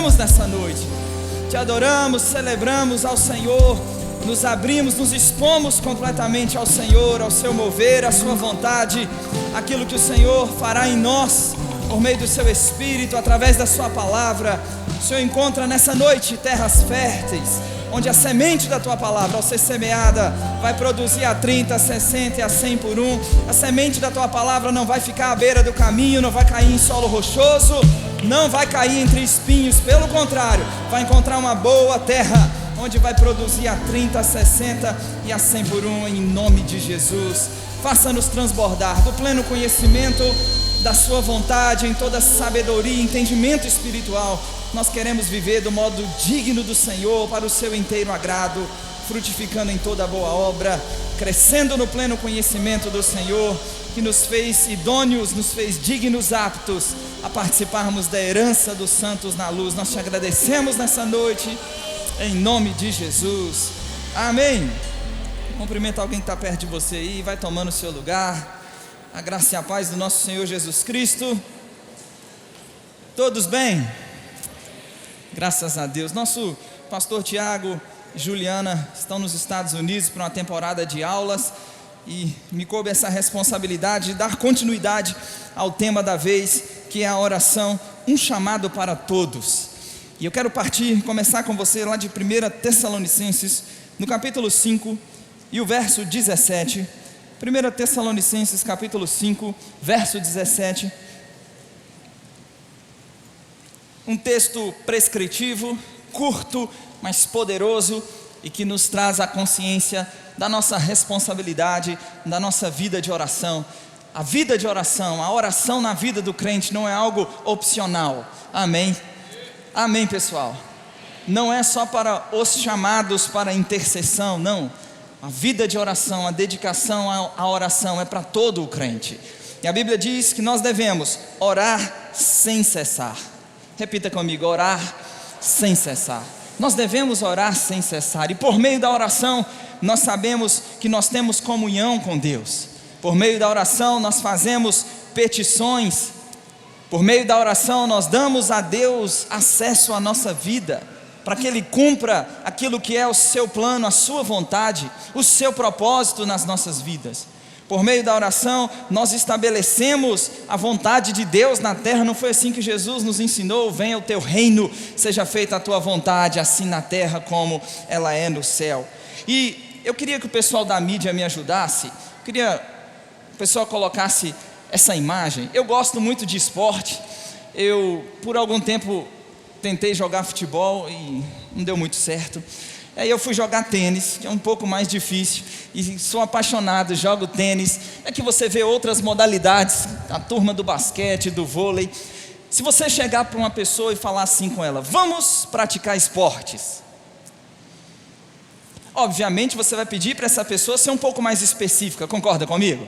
adoramos nessa noite, te adoramos, celebramos ao Senhor, nos abrimos, nos expomos completamente ao Senhor, ao seu mover, à sua vontade, aquilo que o Senhor fará em nós, por meio do seu Espírito, através da sua palavra. O Senhor encontra nessa noite terras férteis, onde a semente da tua palavra, ao ser semeada, vai produzir a 30, a 60 e a 100 por um. A semente da tua palavra não vai ficar à beira do caminho, não vai cair em solo rochoso, não vai cair entre espinhos, pelo contrário, vai encontrar uma boa terra, onde vai produzir a 30, a 60 e a 100 por um, em nome de Jesus. Faça-nos transbordar do pleno conhecimento da sua vontade, em toda sabedoria e entendimento espiritual. Nós queremos viver do modo digno do Senhor, para o seu inteiro agrado, frutificando em toda boa obra, crescendo no pleno conhecimento do Senhor, que nos fez idôneos, nos fez dignos, aptos a participarmos da herança dos santos na luz. Nós te agradecemos nessa noite, em nome de Jesus, amém. Cumprimenta alguém que está perto de você aí, vai tomando o seu lugar. A graça e a paz do nosso Senhor Jesus Cristo. Todos bem? Graças a Deus. Nosso pastor Tiago e Juliana estão nos Estados Unidos para uma temporada de aulas, e me coube essa responsabilidade de dar continuidade ao tema da vez, que é a oração, um chamado para todos. E eu quero começar com você lá de 1 Tessalonicenses, no capítulo 5 e o verso 17. 1 Tessalonicenses capítulo 5, verso 17. Um texto prescritivo, curto, mas poderoso, e que nos traz a consciência da nossa responsabilidade, da nossa vida de oração. A vida de oração, a oração na vida do crente não é algo opcional. Amém? Amém, pessoal? Não é só para os chamados para intercessão, não. A vida de oração, a dedicação à oração é para todo o crente. E a Bíblia diz que nós devemos orar sem cessar. Repita comigo: orar sem cessar. Nós devemos orar sem cessar. E por meio da oração, nós sabemos que nós temos comunhão com Deus. Por meio da oração, nós fazemos petições. Por meio da oração, nós damos a Deus acesso à nossa vida, para que Ele cumpra aquilo que é o seu plano, a sua vontade, o seu propósito nas nossas vidas. Por meio da oração, nós estabelecemos a vontade de Deus na terra. Não foi assim que Jesus nos ensinou? Venha o teu reino, seja feita a tua vontade, assim na terra como ela é no céu. E eu queria que o pessoal da mídia me ajudasse, queria que o pessoal colocasse essa imagem. Eu gosto muito de esporte, eu por algum tempo tentei jogar futebol e não deu muito certo. Aí eu fui jogar tênis, que é um pouco mais difícil, e sou apaixonado, jogo tênis. É que você vê outras modalidades, a turma do basquete, do vôlei. Se você chegar para uma pessoa e falar assim com ela: vamos praticar esportes, obviamente você vai pedir para essa pessoa ser um pouco mais específica, concorda comigo?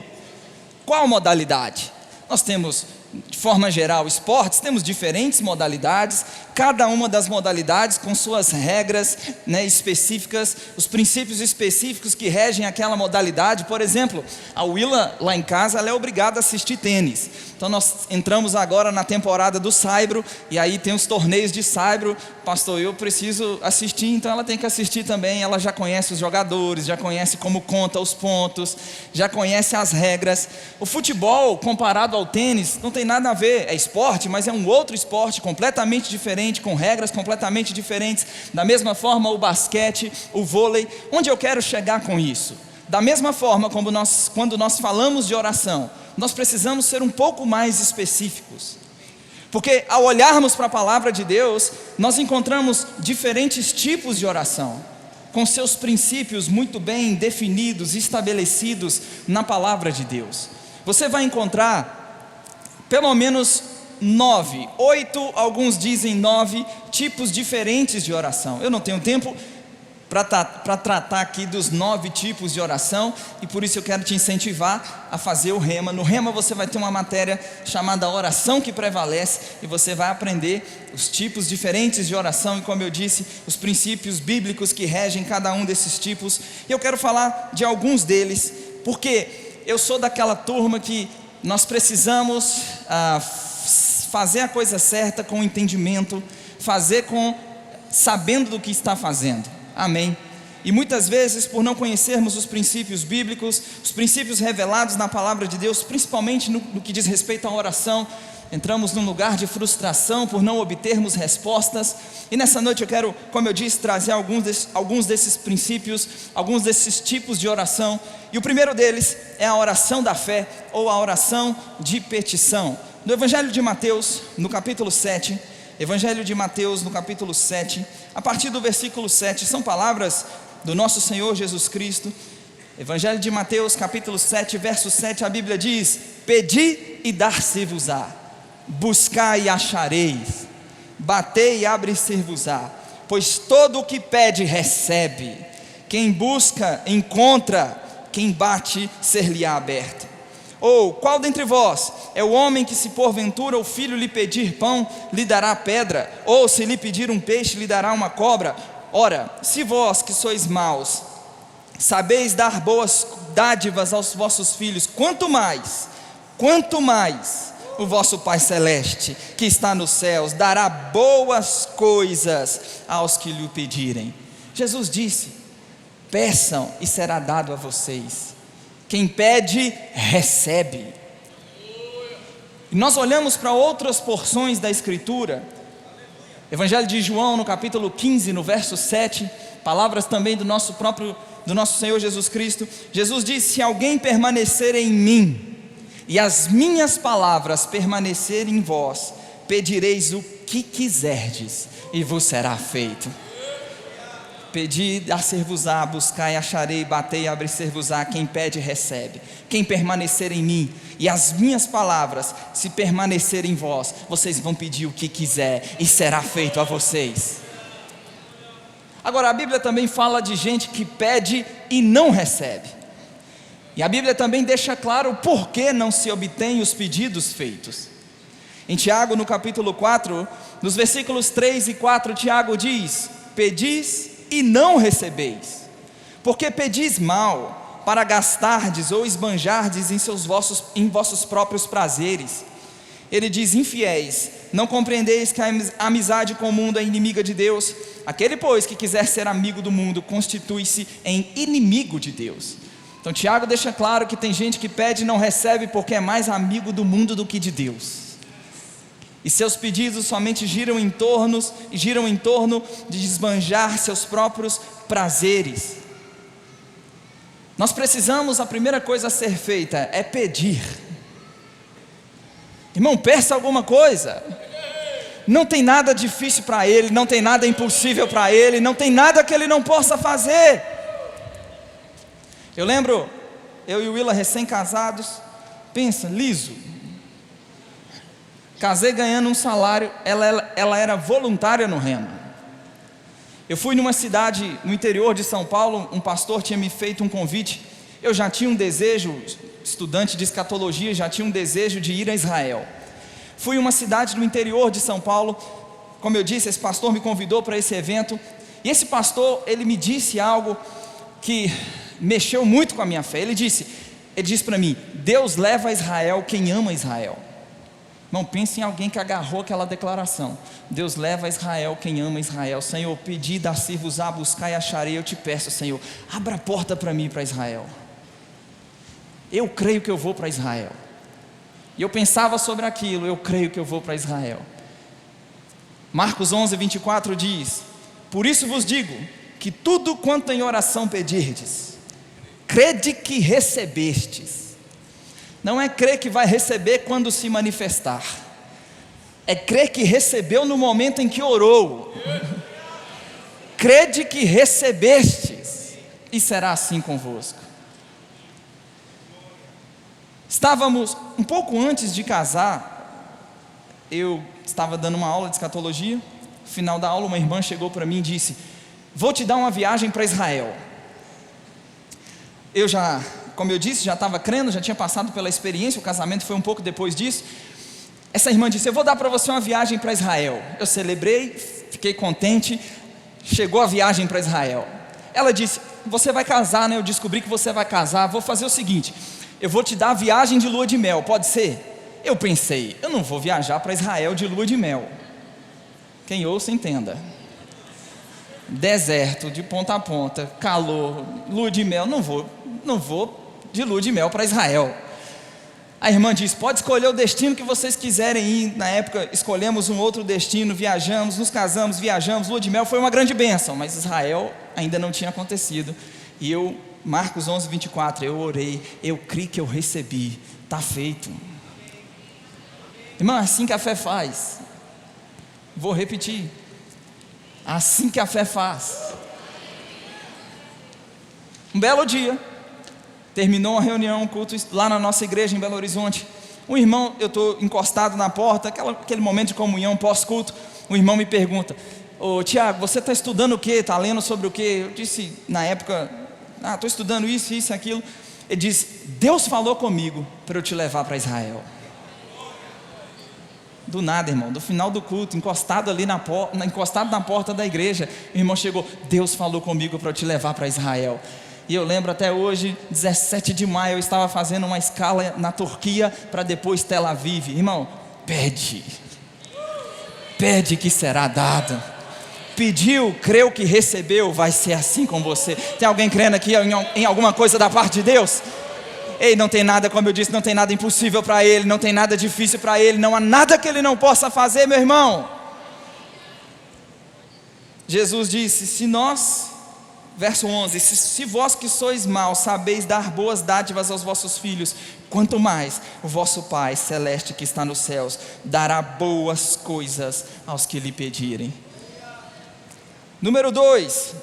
Qual modalidade? Nós temos, de forma geral, esportes, temos diferentes modalidades, cada uma das modalidades com suas regras, específicas, os princípios específicos que regem aquela modalidade. Por exemplo, a Willa, lá em casa, ela é obrigada a assistir tênis. Então nós entramos agora na temporada do saibro, e aí tem os torneios de saibro. Pastor, eu preciso assistir, então ela tem que assistir também. Ela já conhece os jogadores, já conhece como conta os pontos, já conhece as regras. O futebol, comparado ao tênis, não tem nada a ver, é esporte, mas é um outro esporte completamente diferente, com regras completamente diferentes. Da mesma forma o basquete, o vôlei. Onde eu quero chegar com isso? Da mesma forma como quando nós falamos de oração, nós precisamos ser um pouco mais específicos, porque ao olharmos para a palavra de Deus, nós encontramos diferentes tipos de oração, com seus princípios muito bem definidos, estabelecidos na palavra de Deus. Você vai encontrar pelo menos 9, 8, alguns dizem 9 tipos diferentes de oração. Eu não tenho tempo para tratar aqui dos 9 tipos de oração, e por isso eu quero te incentivar a fazer o rema. No rema você vai ter uma matéria chamada oração que prevalece, e você vai aprender os tipos diferentes de oração, e como eu disse, os princípios bíblicos que regem cada um desses tipos. E eu quero falar de alguns deles, porque eu sou daquela turma que nós precisamos fazer a coisa certa com entendimento, fazer sabendo do que está fazendo. Amém. E muitas vezes, por não conhecermos os princípios bíblicos, os princípios revelados na palavra de Deus, principalmente no que diz respeito à oração, entramos num lugar de frustração por não obtermos respostas. E nessa noite eu quero, como eu disse, trazer alguns desses princípios, alguns desses tipos de oração. E o primeiro deles é a oração da fé, ou a oração de petição. No Evangelho de Mateus, no capítulo 7, Evangelho de Mateus, no capítulo 7, a partir do versículo 7, são palavras do nosso Senhor Jesus Cristo. Evangelho de Mateus, capítulo 7, verso 7, a Bíblia diz: pedi e dar-se-vos-á, buscai e achareis, batei e abre-se-vos-á, pois todo o que pede recebe, quem busca encontra, quem bate ser-lhe-á aberto. Ou qual dentre vós é o homem que, se porventura o filho lhe pedir pão, lhe dará pedra? Ou se lhe pedir um peixe, lhe dará uma cobra? Ora, se vós que sois maus, sabeis dar boas dádivas aos vossos filhos, quanto mais o vosso Pai Celeste, que está nos céus, dará boas coisas aos que lhe pedirem. Jesus disse: peçam e será dado a vocês. Quem pede, recebe. E nós olhamos para outras porções da Escritura. Evangelho de João, no capítulo 15, no verso 7, palavras também do nosso Senhor Jesus Cristo. Jesus disse: se alguém permanecer em mim, e as minhas palavras permanecerem em vós, pedireis o que quiserdes, e vos será feito. Pedi, dar-se-vos-á, buscai, acharei, batei, abre-se-vos-á. Quem pede, recebe. Quem permanecer em mim, e as minhas palavras se permanecerem em vós, vocês vão pedir o que quiser, e será feito a vocês. Agora, a Bíblia também fala de gente que pede e não recebe. E a Bíblia também deixa claro por que não se obtém os pedidos feitos. Em Tiago, no capítulo 4, nos versículos 3 e 4, Tiago diz: pedis e não recebeis, porque pedis mal, para gastardes ou esbanjardes em vossos próprios prazeres. Ele diz: infiéis, não compreendeis que a amizade com o mundo é inimiga de Deus? Aquele, pois, que quiser ser amigo do mundo, constitui-se em inimigo de Deus. Então Tiago deixa claro que tem gente que pede e não recebe porque é mais amigo do mundo do que de Deus. E seus pedidos somente giram em torno de esbanjar seus próprios prazeres. Nós precisamos, a primeira coisa a ser feita é pedir. Irmão, peça alguma coisa. Não tem nada difícil para Ele, não tem nada impossível para Ele, não tem nada que Ele não possa fazer. Eu lembro, eu e o Willa recém-casados, pensa, liso. Casei ganhando um salário, ela era voluntária no Rema. Eu fui numa cidade no interior de São Paulo, um pastor tinha me feito um convite. Eu já tinha um desejo, estudante de escatologia, já tinha um desejo de ir a Israel. Fui em uma cidade no interior de São Paulo, como eu disse, esse pastor me convidou para esse evento. E esse pastor, ele me disse algo que mexeu muito com a minha fé. Ele disse para mim: Deus leva a Israel quem ama Israel. Não pense em alguém que agarrou aquela declaração. Deus leva a Israel quem ama Israel. Senhor, pedi, dar-se-vos-á, buscar e acharei. Eu te peço, Senhor, abra a porta para mim, para Israel. Eu creio que eu vou para Israel. E eu pensava sobre aquilo, eu creio que eu vou para Israel. Marcos 11, 24 diz: por isso vos digo, que tudo quanto em oração pedirdes, crede que recebestes. Não é crer que vai receber quando se manifestar, é crer que recebeu no momento em que orou. Crede que recebestes, e será assim convosco. Estávamos, um pouco antes de casar, eu estava dando uma aula de escatologia. No final da aula, uma irmã chegou para mim e disse: vou te dar uma viagem para Israel. Eu já, como eu disse, já estava crendo, já tinha passado pela experiência, o casamento foi um pouco depois disso. Essa irmã disse: eu vou dar para você uma viagem para Israel. Eu celebrei, fiquei contente, chegou a viagem para Israel. Ela disse: você vai casar, né? Eu descobri que você vai casar, vou fazer o seguinte, eu vou te dar a viagem de lua de mel, pode ser? Eu pensei, eu não vou viajar para Israel de lua de mel. Quem ouça, entenda. Deserto, de ponta a ponta, calor, lua de mel, não vou de lua de mel para Israel. A irmã diz, pode escolher o destino que vocês quiserem ir. Na época escolhemos um outro destino, viajamos, nos casamos, viajamos, lua de mel foi uma grande bênção, mas Israel ainda não tinha acontecido. E eu, Marcos 11, 24, eu orei, eu criei que eu recebi, está feito. Irmão, assim que a fé faz. Vou repetir, assim que a fé faz. Um belo dia, terminou a reunião, um culto lá na nossa igreja em Belo Horizonte. Um irmão, eu estou encostado na porta, aquele momento de comunhão pós-culto. Um irmão me pergunta, ô Tiago, você está estudando o quê? Está lendo sobre o quê? Eu disse, na época, estou estudando isso, aquilo. Ele disse, Deus falou comigo para eu te levar para Israel. Do nada, irmão, do final do culto, encostado ali encostado na porta da igreja, o irmão chegou, Deus falou comigo para eu te levar para Israel. E eu lembro até hoje, 17 de maio, eu estava fazendo uma escala na Turquia, para depois Tel Aviv. Irmão, pede que será dado. Pediu, creu que recebeu, vai ser assim com você. Tem alguém crendo aqui em alguma coisa da parte de Deus? Ei, não tem nada, como eu disse, não tem nada impossível para Ele, não tem nada difícil para Ele, não há nada que Ele não possa fazer, meu irmão. Jesus disse, verso 11, se vós que sois maus, sabeis dar boas dádivas aos vossos filhos, quanto mais o vosso Pai Celeste que está nos céus, dará boas coisas aos que lhe pedirem. Número 2,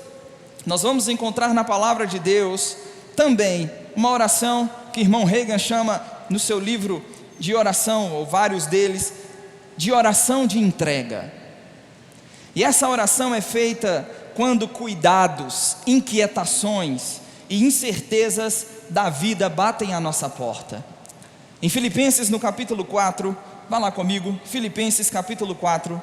nós vamos encontrar na palavra de Deus, também, uma oração que o irmão Reagan chama no seu livro de oração, ou vários deles, de oração de entrega. E essa oração é feita quando cuidados, inquietações e incertezas da vida batem à nossa porta. Em Filipenses no capítulo 4, vá lá comigo, Filipenses capítulo 4.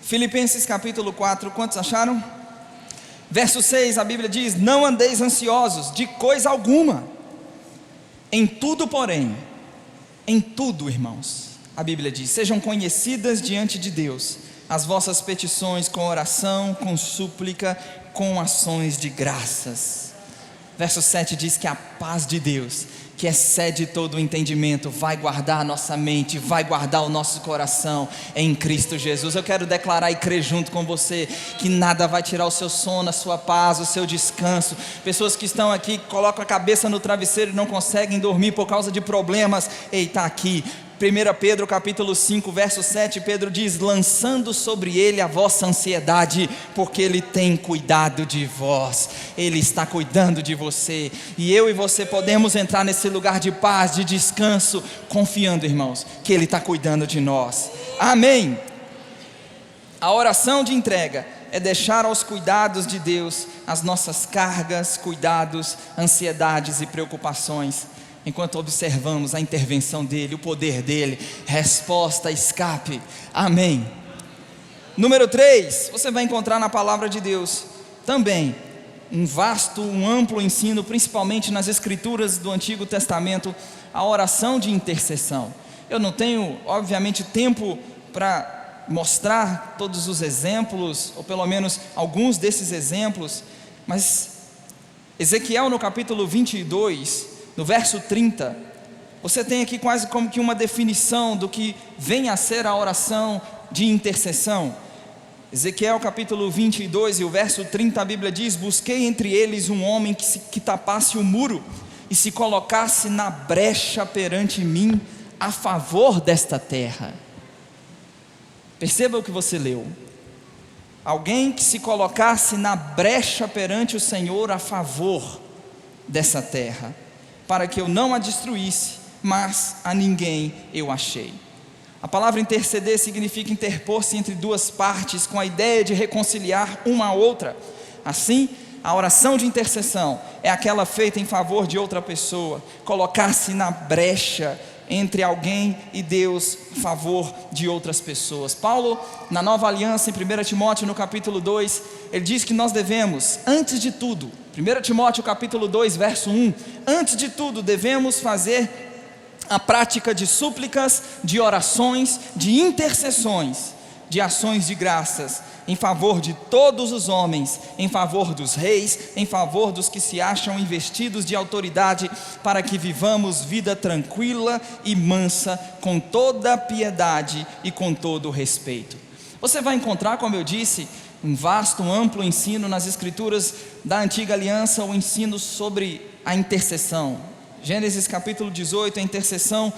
Filipenses capítulo 4, quantos acharam? Verso 6, a Bíblia diz, não andeis ansiosos de coisa alguma, em tudo porém, em tudo irmãos, a Bíblia diz, sejam conhecidas diante de Deus, as vossas petições com oração, com súplica, com ações de graças. Verso 7 diz que a paz de Deus, que excede todo o entendimento, vai guardar a nossa mente, vai guardar o nosso coração em Cristo Jesus. Eu quero declarar e crer junto com você, que nada vai tirar o seu sono, a sua paz, o seu descanso. Pessoas que estão aqui, colocam a cabeça no travesseiro e não conseguem dormir por causa de problemas, está aqui. 1 Pedro capítulo 5, verso 7, Pedro diz, lançando sobre ele a vossa ansiedade, porque ele tem cuidado de vós, ele está cuidando de você, e eu e você podemos entrar nesse lugar de paz, de descanso, confiando, irmãos, que ele está cuidando de nós, amém. A oração de entrega é deixar aos cuidados de Deus as nossas cargas, cuidados, ansiedades e preocupações, enquanto observamos a intervenção dEle, o poder dEle, resposta, escape, amém. Número 3, você vai encontrar na palavra de Deus, também, um amplo ensino, principalmente nas escrituras do Antigo Testamento, a oração de intercessão. Eu não tenho, obviamente, tempo para mostrar todos os exemplos, ou pelo menos alguns desses exemplos, mas Ezequiel no capítulo 22, no verso 30, você tem aqui quase como que uma definição do que vem a ser a oração de intercessão. Ezequiel capítulo 22 e o verso 30, a Bíblia diz, busquei entre eles um homem que tapasse o muro e se colocasse na brecha perante mim a favor desta terra. Perceba o que você leu, alguém que se colocasse na brecha perante o Senhor a favor dessa terra, para que eu não a destruísse, mas a ninguém eu achei. A palavra interceder significa interpor-se entre duas partes, com a ideia de reconciliar uma a outra. Assim, a oração de intercessão é aquela feita em favor de outra pessoa, colocar-se na brecha entre alguém e Deus, a favor de outras pessoas. Paulo, na Nova Aliança, em 1 Timóteo, no capítulo 2, ele diz que nós devemos, antes de tudo, 1 Timóteo capítulo 2, verso 1: antes de tudo devemos fazer a prática de súplicas, de orações, de intercessões, de ações de graças, em favor de todos os homens, em favor dos reis, em favor dos que se acham investidos de autoridade, para que vivamos vida tranquila e mansa, com toda piedade e com todo respeito. Você vai encontrar, como eu disse, um vasto, amplo ensino nas escrituras da antiga aliança, o ensino sobre a intercessão. Gênesis capítulo 18, a intercessão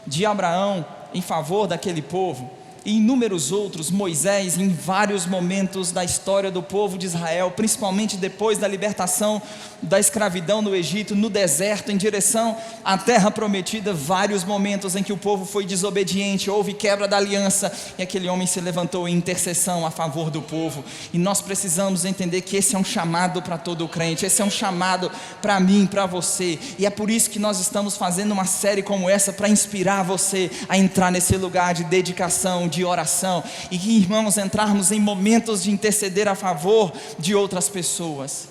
de Abraão em favor daquele povo. E inúmeros outros, Moisés, em vários momentos da história do povo de Israel, principalmente depois da libertação da escravidão no Egito, no deserto, em direção à terra prometida, vários momentos em que o povo foi desobediente, houve quebra da aliança, e aquele homem se levantou em intercessão a favor do povo. E nós precisamos entender que esse é um chamado para todo crente, esse é um chamado para mim, para você, e é por isso que nós estamos fazendo uma série como essa, para inspirar você a entrar nesse lugar de dedicação, de oração, e que, irmãos, entrarmos em momentos de interceder a favor de outras pessoas.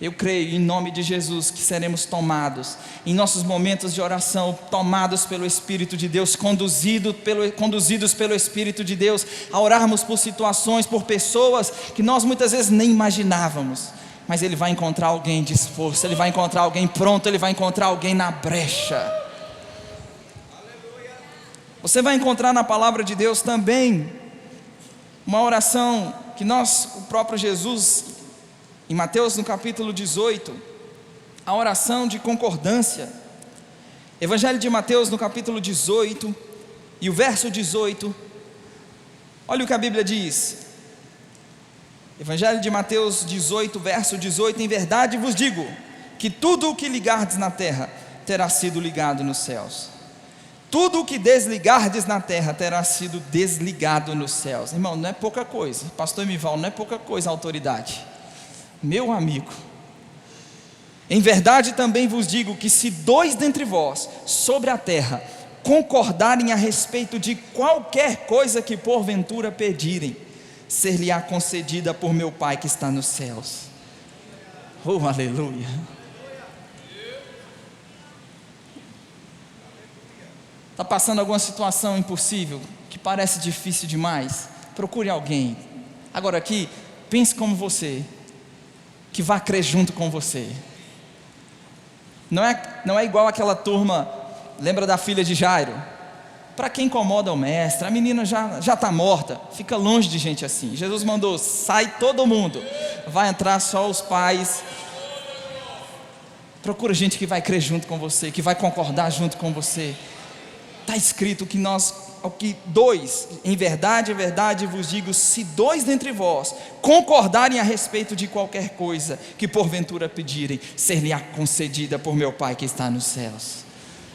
Eu creio em nome de Jesus que seremos tomados em nossos momentos de oração, tomados pelo Espírito de Deus, conduzidos pelo Espírito de Deus, a orarmos por situações, por pessoas que nós muitas vezes nem imaginávamos, mas Ele vai encontrar alguém disposto, Ele vai encontrar alguém pronto, Ele vai encontrar alguém na brecha. Você vai encontrar na palavra de Deus também uma oração que o próprio Jesus, em Mateus no capítulo 18, a oração de concordância. Evangelho de Mateus no capítulo 18 e o verso 18, olha o que a Bíblia diz. Evangelho de Mateus 18, verso 18: em verdade vos digo, que tudo o que ligardes na terra, terá sido ligado nos céus. Tudo o que desligardes na terra, terá sido desligado nos céus. Irmão, não é pouca coisa, pastor Emival, não é pouca coisa a autoridade. Meu amigo, em verdade também vos digo, que se dois dentre vós, sobre a terra, concordarem a respeito de qualquer coisa que porventura pedirem, ser-lhe-á concedida por meu Pai que está nos céus. Oh, aleluia! Está passando alguma situação impossível, que parece difícil demais? Procure alguém. Agora aqui, pense como você, que vai crer junto com você. Não é igual aquela turma, lembra da filha de Jairo? Para quem incomoda o mestre, a menina já está morta, fica longe de gente assim. Jesus mandou, sai todo mundo, vai entrar só os pais. Procura gente que vai crer junto com você, que vai concordar junto com você. Está escrito que em verdade vos digo, se dois dentre vós concordarem a respeito de qualquer coisa que porventura pedirem, ser-lhe-á concedida por meu Pai que está nos céus.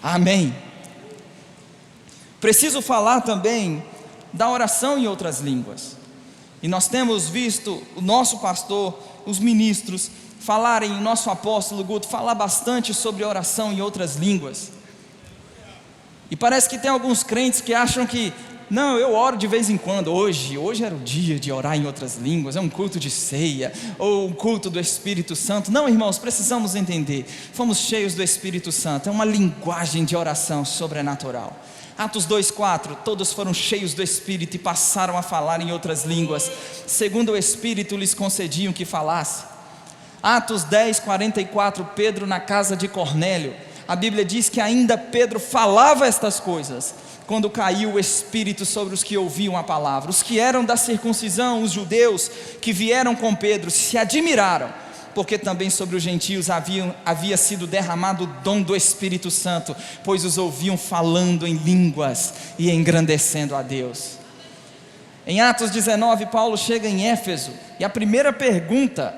Amém. Preciso falar também da oração em outras línguas, e nós temos visto o nosso pastor, os ministros falarem, o nosso apóstolo Guto falar bastante sobre oração em outras línguas. E parece que tem alguns crentes que acham que, não, eu oro de vez em quando, hoje era o dia de orar em outras línguas, é um culto de ceia, ou um culto do Espírito Santo. Não, irmãos, precisamos entender, fomos cheios do Espírito Santo, é uma linguagem de oração sobrenatural. Atos 2:4, todos foram cheios do Espírito e passaram a falar em outras línguas, segundo o Espírito lhes concediam que falasse. Atos 10:44, Pedro na casa de Cornélio, a Bíblia diz que ainda Pedro falava estas coisas, quando caiu o Espírito sobre os que ouviam a palavra. Os que eram da circuncisão, os judeus que vieram com Pedro, se admiraram, porque também sobre os gentios havia sido derramado o dom do Espírito Santo, pois os ouviam falando em línguas e engrandecendo a Deus. Em Atos 19, Paulo chega em Éfeso, e a primeira pergunta,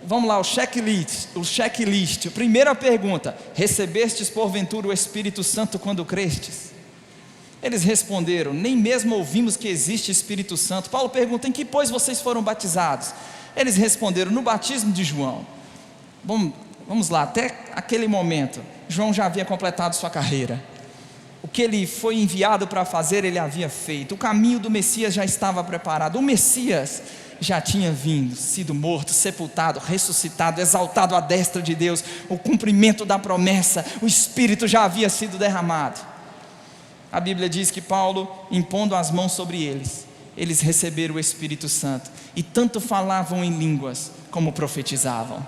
vamos lá, o checklist. A primeira pergunta: recebestes porventura o Espírito Santo quando crestes? Eles responderam: nem mesmo ouvimos que existe Espírito Santo. Paulo pergunta: em que pois vocês foram batizados? Eles responderam: no batismo de João. Vamos lá, até aquele momento João já havia completado sua carreira. O que ele foi enviado para fazer, ele havia feito. O caminho do Messias já estava preparado. O Messias já tinha vindo, sido morto, sepultado, ressuscitado, exaltado à destra de Deus, o cumprimento da promessa, o Espírito já havia sido derramado. A Bíblia diz que Paulo, impondo as mãos sobre eles receberam o Espírito Santo, e tanto falavam em línguas, como profetizavam.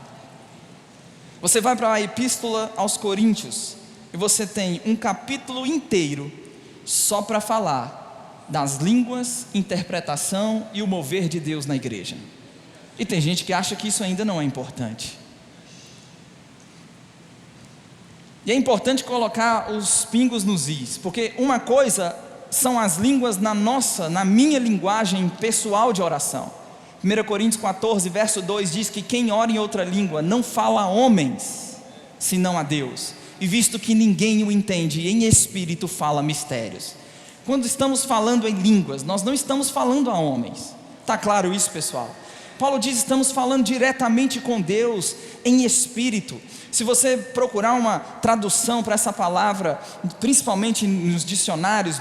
Você vai para a Epístola aos Coríntios, e você tem um capítulo inteiro, só para falar das línguas, interpretação e o mover de Deus na igreja. E tem gente que acha que isso ainda não é importante. E é importante colocar os pingos nos is, porque uma coisa são as línguas na minha linguagem pessoal de oração. 1 Coríntios 14, verso 2 diz que quem ora em outra língua não fala a homens, senão a Deus. E visto que ninguém o entende, em espírito fala mistérios. Quando estamos falando em línguas, nós não estamos falando a homens. Está claro isso, pessoal? Paulo diz, estamos falando diretamente com Deus, em espírito. Se você procurar uma tradução para essa palavra, principalmente nos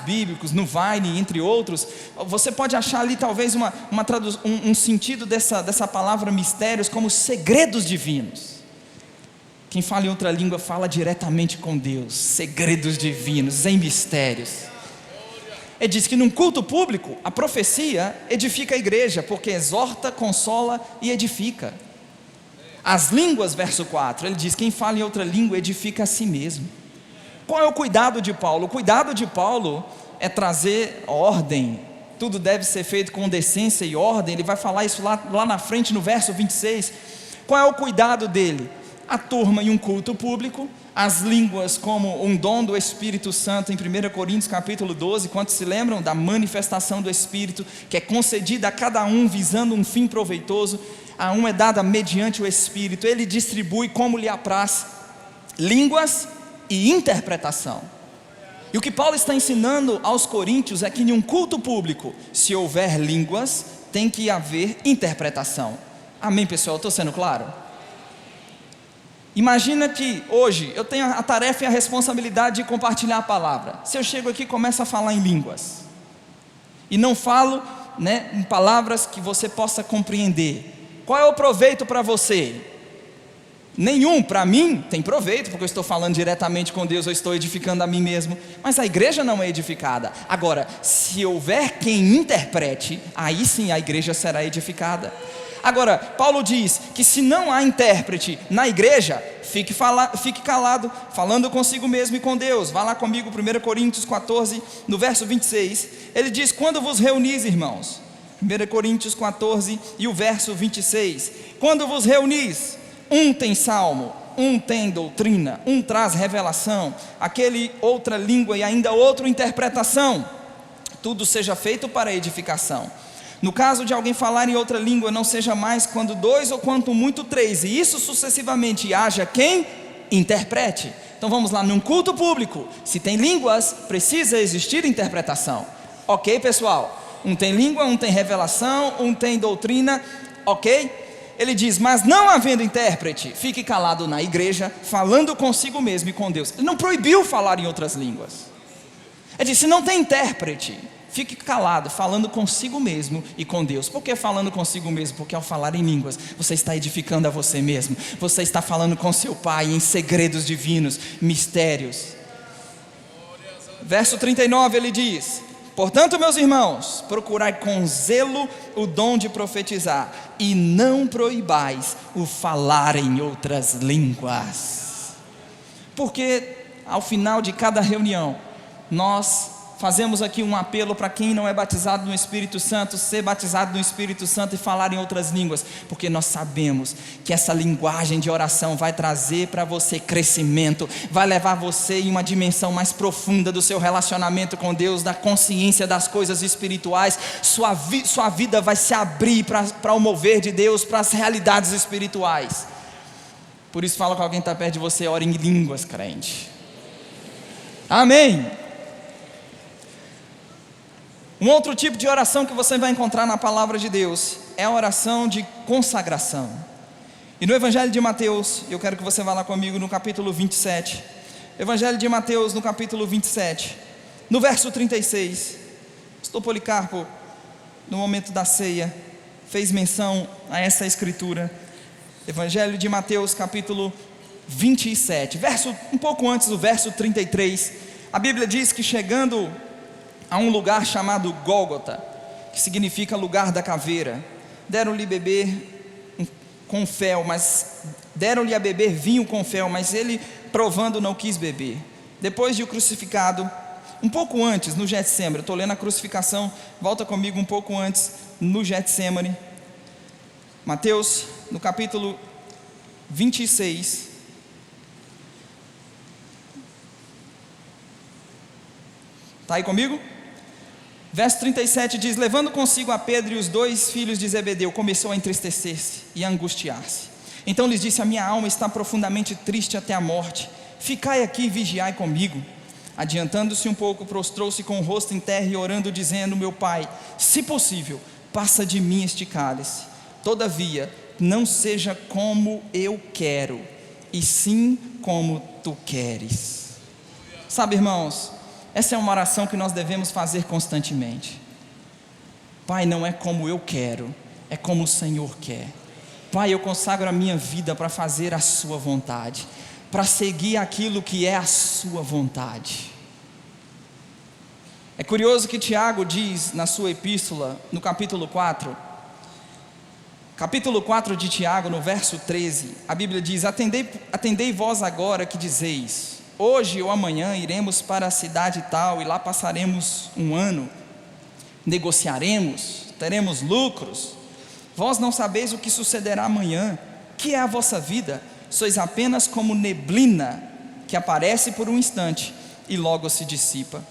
bíblicos, no Vine, entre outros, você pode achar ali talvez um sentido dessa palavra mistérios como segredos divinos. Quem fala em outra língua fala diretamente com Deus, segredos divinos, em mistérios. Ele diz que num culto público, a profecia edifica a igreja, porque exorta, consola e edifica. As línguas, verso 4, ele diz, quem fala em outra língua edifica a si mesmo. Qual é o cuidado de Paulo? O cuidado de Paulo é trazer ordem, tudo deve ser feito com decência e ordem. Ele vai falar isso lá na frente no verso 26, qual é o cuidado dele? A turma em um culto público, as línguas como um dom do Espírito Santo, em 1 Coríntios capítulo 12, quantos se lembram da manifestação do Espírito, que é concedida a cada um visando um fim proveitoso, a um é dada mediante o Espírito, ele distribui como lhe apraz, línguas e interpretação. E o que Paulo está ensinando aos coríntios é que em um culto público, se houver línguas, tem que haver interpretação. Amém, pessoal? Estou sendo claro? Imagina que hoje eu tenho a tarefa e a responsabilidade de compartilhar a palavra. Se eu chego aqui e começo a falar em línguas, e não falo, em palavras que você possa compreender, qual é o proveito para você? Nenhum. Para mim tem proveito, porque eu estou falando diretamente com Deus, eu estou edificando a mim mesmo, mas a igreja não é edificada. Agora, se houver quem interprete, aí sim a igreja será edificada. Agora, Paulo diz que se não há intérprete na igreja, fique calado, falando consigo mesmo e com Deus. Vá lá comigo, 1 Coríntios 14, no verso 26, ele diz, quando vos reunis, irmãos, 1 Coríntios 14 e o verso 26, quando vos reunis, um tem salmo, um tem doutrina, um traz revelação, aquele outra língua e ainda outra interpretação, tudo seja feito para edificação. No caso de alguém falar em outra língua, não seja mais quando 2 ou quanto muito 3, e isso sucessivamente, haja quem interprete. Então vamos lá, num culto público, se tem línguas, precisa existir interpretação. Ok, pessoal? Um tem língua, um tem revelação, um tem doutrina, ok? Ele diz, mas não havendo intérprete, fique calado na igreja, falando consigo mesmo e com Deus. Ele não proibiu falar em outras línguas. Ele disse, se não tem intérprete, fique calado, falando consigo mesmo e com Deus. Por que falando consigo mesmo? Porque ao falar em línguas, você está edificando a você mesmo. Você está falando com seu Pai em segredos divinos, mistérios. Verso 39 ele diz, portanto, meus irmãos, procurai com zelo o dom de profetizar, e não proibais o falar em outras línguas. Porque ao final de cada reunião, nós fazemos aqui um apelo para quem não é batizado no Espírito Santo, ser batizado no Espírito Santo e falar em outras línguas, porque nós sabemos que essa linguagem de oração vai trazer para você crescimento, vai levar você em uma dimensão mais profunda do seu relacionamento com Deus, da consciência das coisas espirituais, sua vida vai se abrir para o mover de Deus, para as realidades espirituais. Por isso fala com alguém que está perto de você, ore em línguas, crente. Amém. Um outro tipo de oração que você vai encontrar na palavra de Deus é a oração de consagração. E no Evangelho de Mateus, eu quero que você vá lá comigo no capítulo 27. Evangelho de Mateus no capítulo 27, no verso 36. Pastor Policarpo, no momento da ceia, fez menção a essa escritura. Evangelho de Mateus, capítulo 27, um pouco antes do verso 33, a Bíblia diz que chegando a um lugar chamado Gólgota, que significa lugar da caveira, deram-lhe a beber vinho com fel, mas ele, provando, não quis beber. Depois de o crucificado, um pouco antes, no Getsêmani, eu estou lendo a crucificação, volta comigo um pouco antes, no Getsêmani, Mateus, no capítulo 26, está aí comigo? Verso 37 diz: levando consigo a Pedro e os 2 filhos de Zebedeu, começou a entristecer-se e a angustiar-se. Então lhes disse: a minha alma está profundamente triste até a morte, ficai aqui e vigiai comigo. Adiantando-se um pouco, prostrou-se com o rosto em terra e orando, dizendo: meu pai, se possível, passa de mim este cálice, todavia não seja como eu quero, e sim como tu queres. Sabe, irmãos, essa é uma oração que nós devemos fazer constantemente. Pai, não é como eu quero, é como o Senhor quer. Pai, eu consagro a minha vida para fazer a sua vontade, para seguir aquilo que é a sua vontade. É curioso que Tiago diz na sua epístola, no capítulo 4 de Tiago, no verso 13, a Bíblia diz: atendei vós agora que dizeis, hoje ou amanhã iremos para a cidade tal, e lá passaremos um ano, negociaremos, teremos lucros. Vós não sabeis o que sucederá amanhã. Que é a vossa vida? Sois apenas como neblina, que aparece por um instante e logo se dissipa.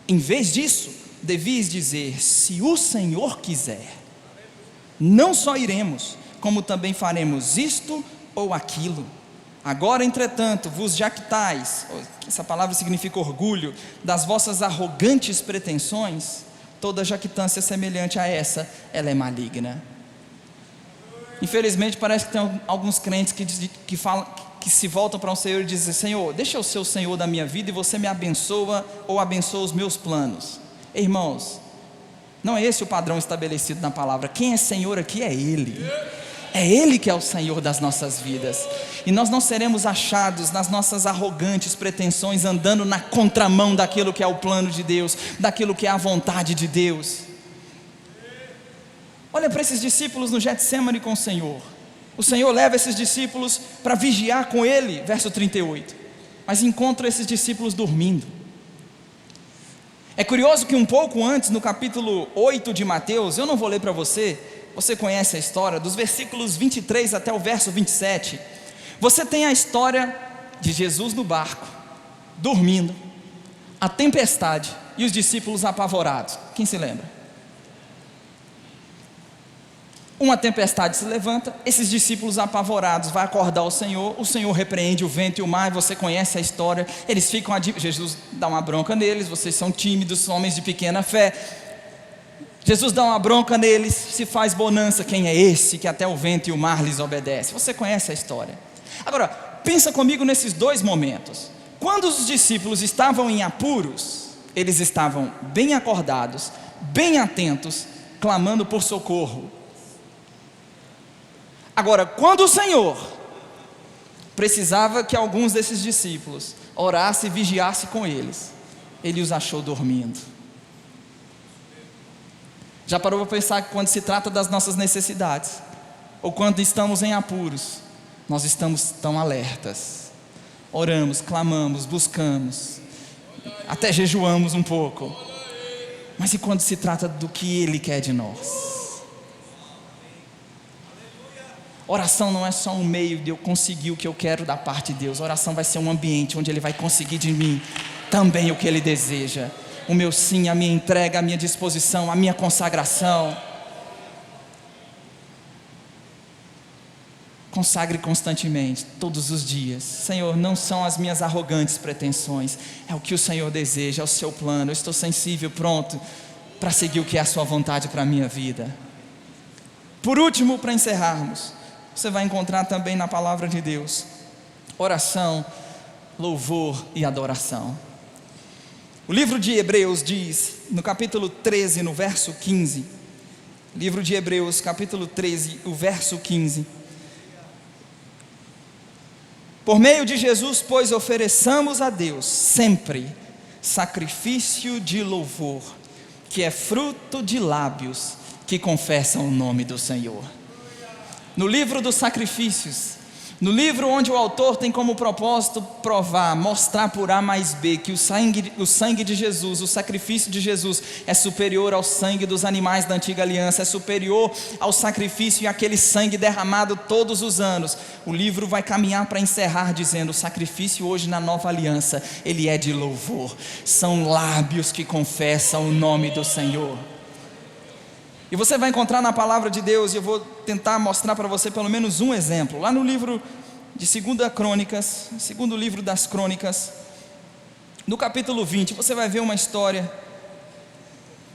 Em vez disso, devias dizer: se o Senhor quiser, não só iremos, como também faremos isto ou aquilo. Agora, entretanto, vos jactais, essa palavra significa orgulho, das vossas arrogantes pretensões. Toda jactância semelhante a essa, ela é maligna. Infelizmente parece que tem alguns crentes que se voltam para o Senhor e dizem: Senhor, deixa eu ser o Senhor da minha vida e você me abençoa ou abençoa os meus planos. Irmãos, não é esse o padrão estabelecido na palavra. Quem é Senhor aqui é Ele. É Ele que é o Senhor das nossas vidas. E nós não seremos achados nas nossas arrogantes pretensões, andando na contramão daquilo que é o plano de Deus, daquilo que é a vontade de Deus. Olha para esses discípulos no Getsêmani com o Senhor. O Senhor leva esses discípulos para vigiar com Ele, verso 38. Mas encontra esses discípulos dormindo. É curioso que um pouco antes, no capítulo 8 de Mateus, eu não vou ler para você, você conhece a história, dos versículos 23 até o verso 27. Você tem a história de Jesus no barco, dormindo, a tempestade e os discípulos apavorados. Quem se lembra? Uma tempestade se levanta, esses discípulos apavorados vão acordar o Senhor repreende o vento e o mar, você conhece a história, eles ficam, Jesus dá uma bronca neles: vocês são tímidos, homens de pequena fé. Jesus dá uma bronca neles, se faz bonança: quem é esse que até o vento e o mar lhes obedece? Você conhece a história. Agora, pensa comigo nesses 2 momentos. Quando os discípulos estavam em apuros, eles estavam bem acordados, bem atentos, clamando por socorro. Agora, quando o Senhor precisava que alguns desses discípulos orasse e vigiasse com eles, Ele os achou dormindo. Já parou para pensar que quando se trata das nossas necessidades, ou quando estamos em apuros, nós estamos tão alertas, oramos, clamamos, buscamos, até jejuamos um pouco, mas e quando se trata do que Ele quer de nós? Oração não é só um meio de eu conseguir o que eu quero da parte de Deus. Oração vai ser um ambiente onde Ele vai conseguir de mim também o que Ele deseja. O meu sim, a minha entrega, a minha disposição, a minha consagração. Consagre constantemente, todos os dias. Senhor, não são as minhas arrogantes pretensões, é o que o Senhor deseja, é o seu plano. Eu estou sensível, pronto para seguir o que é a sua vontade para a minha vida. Por último, para encerrarmos, você vai encontrar também na palavra de Deus oração, louvor e adoração. O livro de Hebreus diz, no capítulo 13, no verso 15: Livro de Hebreus, capítulo 13, o verso 15. Por meio de Jesus, pois, ofereçamos a Deus sempre sacrifício de louvor, que é fruto de lábios que confessam o nome do Senhor. No livro dos sacrifícios, no livro onde o autor tem como propósito provar, mostrar por A mais B que o sangue de Jesus, o sacrifício de Jesus é superior ao sangue dos animais da antiga aliança, é superior ao sacrifício e aquele sangue derramado todos os anos. O livro vai caminhar para encerrar dizendo: o sacrifício hoje na nova aliança, ele é de louvor, são lábios que confessam o nome do Senhor. E você vai encontrar na palavra de Deus, e eu vou tentar mostrar para você pelo menos um exemplo, lá no livro de 2 Crônicas, segundo livro das Crônicas, no capítulo 20, você vai ver uma história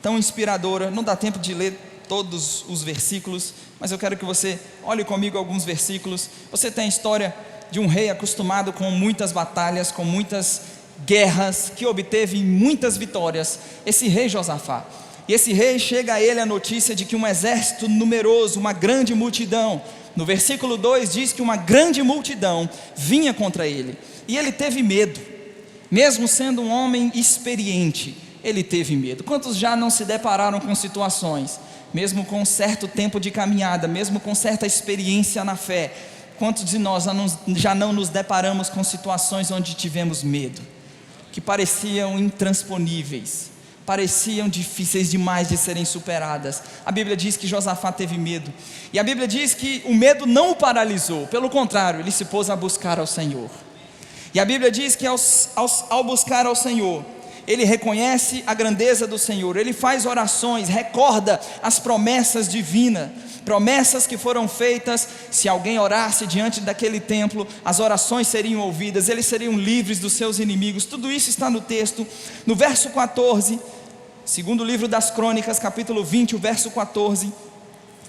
tão inspiradora. Não dá tempo de ler todos os versículos, mas eu quero que você olhe comigo alguns versículos. Você tem a história de um rei acostumado com muitas batalhas, com muitas guerras, que obteve muitas vitórias, esse rei Josafá. E esse rei, chega a ele a notícia de que um exército numeroso, uma grande multidão, no versículo 2 diz que uma grande multidão vinha contra ele, e ele teve medo, mesmo sendo um homem experiente, ele teve medo. Quantos já não se depararam com situações, mesmo com um certo tempo de caminhada, mesmo com certa experiência na fé, quantos de nós já não nos deparamos com situações onde tivemos medo, que pareciam intransponíveis, pareciam difíceis demais de serem superadas? A Bíblia diz que Josafá teve medo, e a Bíblia diz que o medo não o paralisou, pelo contrário, ele se pôs a buscar ao Senhor. E a Bíblia diz que ao buscar ao Senhor, ele reconhece a grandeza do Senhor, ele faz orações, recorda as promessas divinas, promessas que foram feitas. Se alguém orasse diante daquele templo, as orações seriam ouvidas, eles seriam livres dos seus inimigos. Tudo isso está no texto. No verso 14, segundo livro das Crônicas, capítulo 20, o verso 14,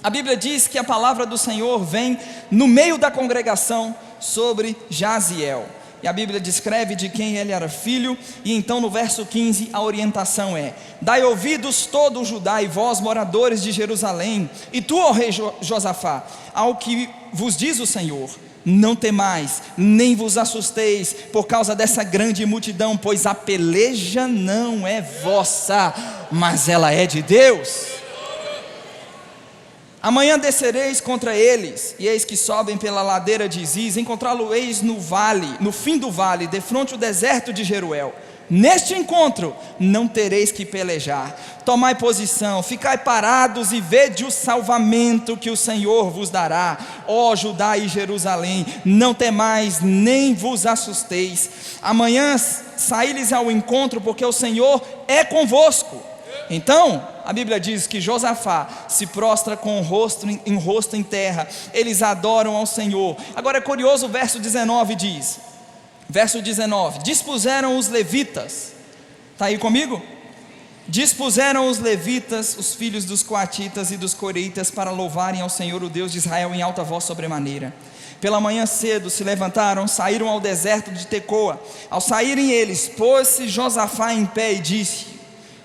a Bíblia diz que a palavra do Senhor vem no meio da congregação sobre Jaziel, e a Bíblia descreve de quem ele era filho. E então no verso 15 a orientação é: dai ouvidos todo o Judá e vós moradores de Jerusalém, e tu, ó rei Josafá, ao que vos diz o Senhor: não temais, nem vos assusteis por causa dessa grande multidão, pois a peleja não é vossa, mas ela é de Deus. Amanhã descereis contra eles, e eis que sobem pela ladeira de Ziz, encontrá-lo-eis no vale, no fim do vale, defronte o deserto de Jeruel. Neste encontro não tereis que pelejar. Tomai posição, ficai parados e vede o salvamento que o Senhor vos dará, ó Judá e Jerusalém. Não temais, nem vos assusteis. Amanhã saí-lhes ao encontro, porque o Senhor é convosco. Então a Bíblia diz que Josafá se prostra com o rosto em terra, eles adoram ao Senhor. Agora é curioso, o verso 19 diz, verso 19: dispuseram os levitas, está aí comigo? Dispuseram os levitas, os filhos dos coatitas e dos coreitas, para louvarem ao Senhor, o Deus de Israel, em alta voz sobremaneira. Pela manhã cedo se levantaram, saíram ao deserto de Tecoa. Ao saírem eles, pôs-se Josafá em pé e disse: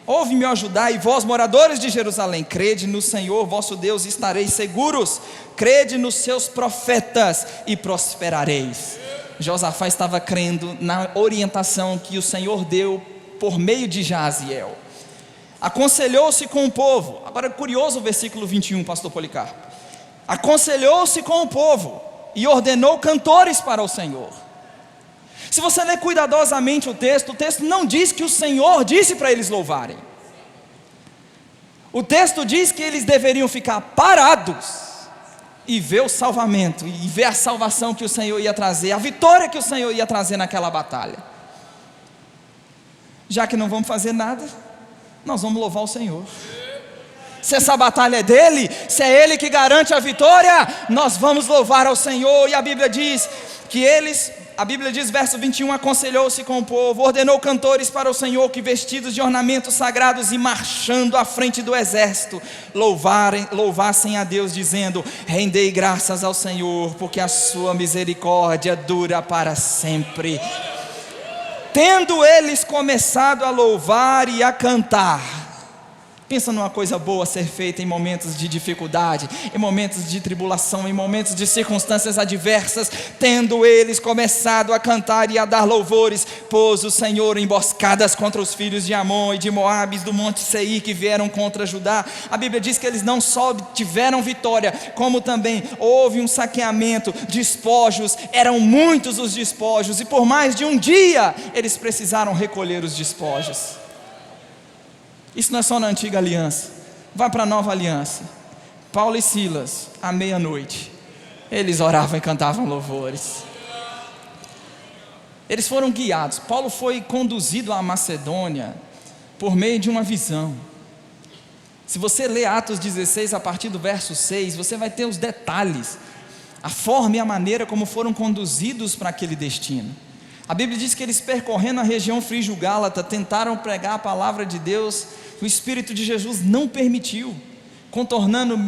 ouve-me, ó Judá, e vós moradores de Jerusalém, crede no Senhor vosso Deus e estareis seguros, crede nos seus profetas e prosperareis. Josafá estava crendo na orientação que o Senhor deu por meio de Jaziel. Aconselhou-se com o povo. Agora é curioso o versículo 21, pastor Policarpo. Aconselhou-se com o povo e ordenou cantores para o Senhor. Se você ler cuidadosamente o texto não diz que o Senhor disse para eles louvarem. O texto diz que eles deveriam ficar parados e ver o salvamento, e ver a salvação que o Senhor ia trazer, a vitória que o Senhor ia trazer naquela batalha. Já que não vamos fazer nada, nós vamos louvar o Senhor. Se essa batalha é dele, se é ele que garante a vitória, nós vamos louvar ao Senhor. E a Bíblia diz que a Bíblia diz, verso 21, aconselhou-se com o povo, ordenou cantores para o Senhor, que vestidos de ornamentos sagrados e marchando à frente do exército, louvassem a Deus, dizendo: rendei graças ao Senhor, porque a sua misericórdia dura para sempre. Tendo eles começado a louvar e a cantar, Pensa numa coisa boa a ser feita em momentos de dificuldade, em momentos de tribulação, em momentos de circunstâncias adversas, tendo eles começado a cantar e a dar louvores, pôs o Senhor emboscadas contra os filhos de Amon e de Moabes do monte Seir que vieram contra Judá. A Bíblia diz que eles não só tiveram vitória, como também houve um saqueamento, despojos, eram muitos os despojos, e por mais de um dia eles precisaram recolher os despojos. Isso não é só na antiga aliança, vai para a nova aliança. Paulo e Silas, à meia-noite, eles oravam e cantavam louvores. Eles foram guiados. Paulo foi conduzido à Macedônia por meio de uma visão. Se você ler Atos 16 a partir do verso 6, você vai ter os detalhes, a forma e a maneira como foram conduzidos para aquele destino. A Bíblia diz que eles, percorrendo a região frígio-gálata, tentaram pregar a palavra de Deus. O Espírito de Jesus não permitiu. Contornando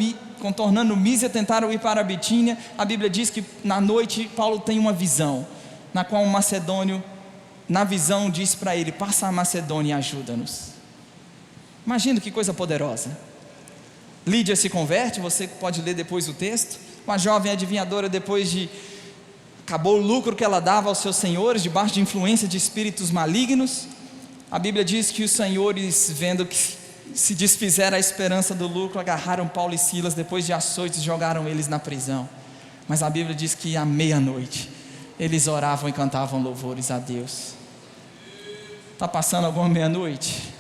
Mísia, tentaram ir para a Bitínia. A Bíblia diz que na noite Paulo tem uma visão, na qual um macedônio, na visão, diz para ele: passa a Macedônia e ajuda-nos. Imagina que coisa poderosa. Lídia se converte, você pode ler depois o texto. Uma jovem adivinhadora, depois de acabou o lucro que ela dava aos seus senhores, debaixo de influência de espíritos malignos. A Bíblia diz que os senhores, vendo que se desfizera a esperança do lucro, agarraram Paulo e Silas, depois de açoites, jogaram eles na prisão. Mas a Bíblia diz que à meia-noite eles oravam e cantavam louvores a Deus. Está passando alguma meia-noite?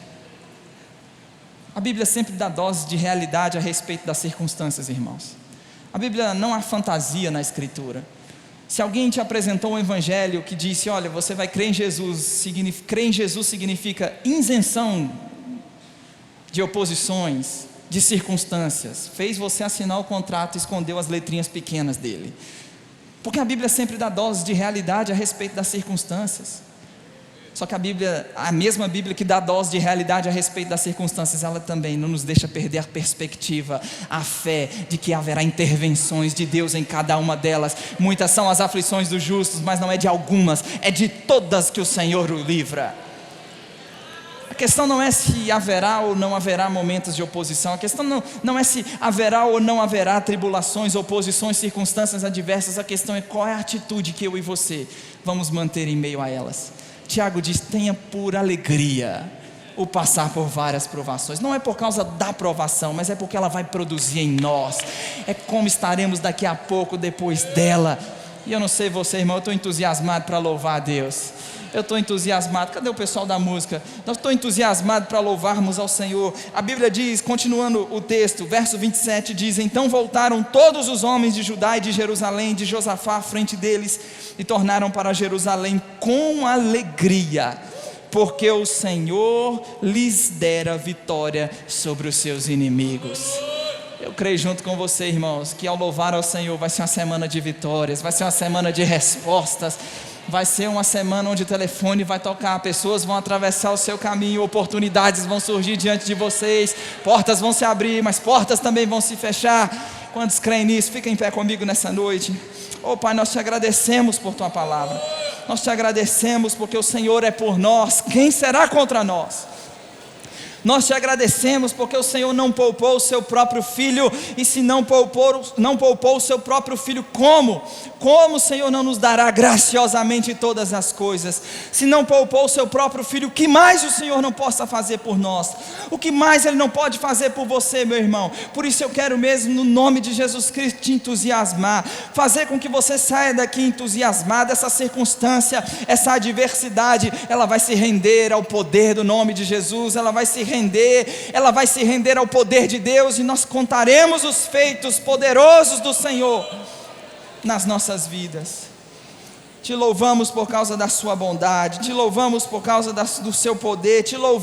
A Bíblia sempre dá dose de realidade a respeito das circunstâncias, irmãos. A Bíblia não há fantasia na Escritura. Se alguém te apresentou um evangelho que disse: olha, você vai crer em Jesus, crer em Jesus significa isenção de oposições, de circunstâncias, fez você assinar o contrato e escondeu as letrinhas pequenas dele, porque a Bíblia sempre dá doses de realidade a respeito das circunstâncias. Só que a mesma Bíblia que dá dose de realidade a respeito das circunstâncias, ela também não nos deixa perder a perspectiva, a fé de que haverá intervenções de Deus em cada uma delas. Muitas são as aflições dos justos, mas não é de algumas, é de todas que o Senhor o livra. A questão não é se haverá ou não haverá momentos de oposição, a questão não é se haverá ou não haverá tribulações, oposições, circunstâncias adversas. A questão é qual é a atitude que eu e você vamos manter em meio a elas. Tiago diz: tenha por alegria o passar por várias provações. Não é por causa da provação, mas é porque ela vai produzir em nós. É como estaremos daqui a pouco depois dela. E eu não sei você, irmão, eu estou entusiasmado para louvar a Deus. Eu estou entusiasmado. Cadê o pessoal da música? Eu estou entusiasmado para louvarmos ao Senhor. A Bíblia diz, continuando o texto, verso 27 diz: então voltaram todos os homens de Judá e de Jerusalém, de Josafá à frente deles, e tornaram para Jerusalém com alegria, porque o Senhor lhes dera vitória sobre os seus inimigos. Eu creio junto com você, irmãos, que ao louvar ao Senhor vai ser uma semana de vitórias, vai ser uma semana de respostas, vai ser uma semana onde o telefone vai tocar, pessoas vão atravessar o seu caminho, oportunidades vão surgir diante de vocês, portas vão se abrir, mas portas também vão se fechar. Quantos creem nisso? Fiquem em pé comigo nessa noite. Oh Pai, nós te agradecemos por tua palavra, nós te agradecemos porque o Senhor é por nós, quem será contra nós? Nós te agradecemos porque o Senhor não poupou o seu próprio Filho, e se não poupou o seu próprio Filho, como o Senhor não nos dará graciosamente todas as coisas? Se não poupou o seu próprio Filho, o que mais o Senhor não possa fazer por nós? O que mais Ele não pode fazer por você, meu irmão? Por isso eu quero mesmo, no nome de Jesus Cristo, te entusiasmar, fazer com que você saia daqui entusiasmado. Essa circunstância, essa adversidade, ela vai se render ao poder do nome de Jesus, ela vai se render ao poder de Deus, e nós contaremos os feitos poderosos do Senhor nas nossas vidas. Te louvamos por causa da sua bondade, te louvamos por causa do seu poder, te louvamos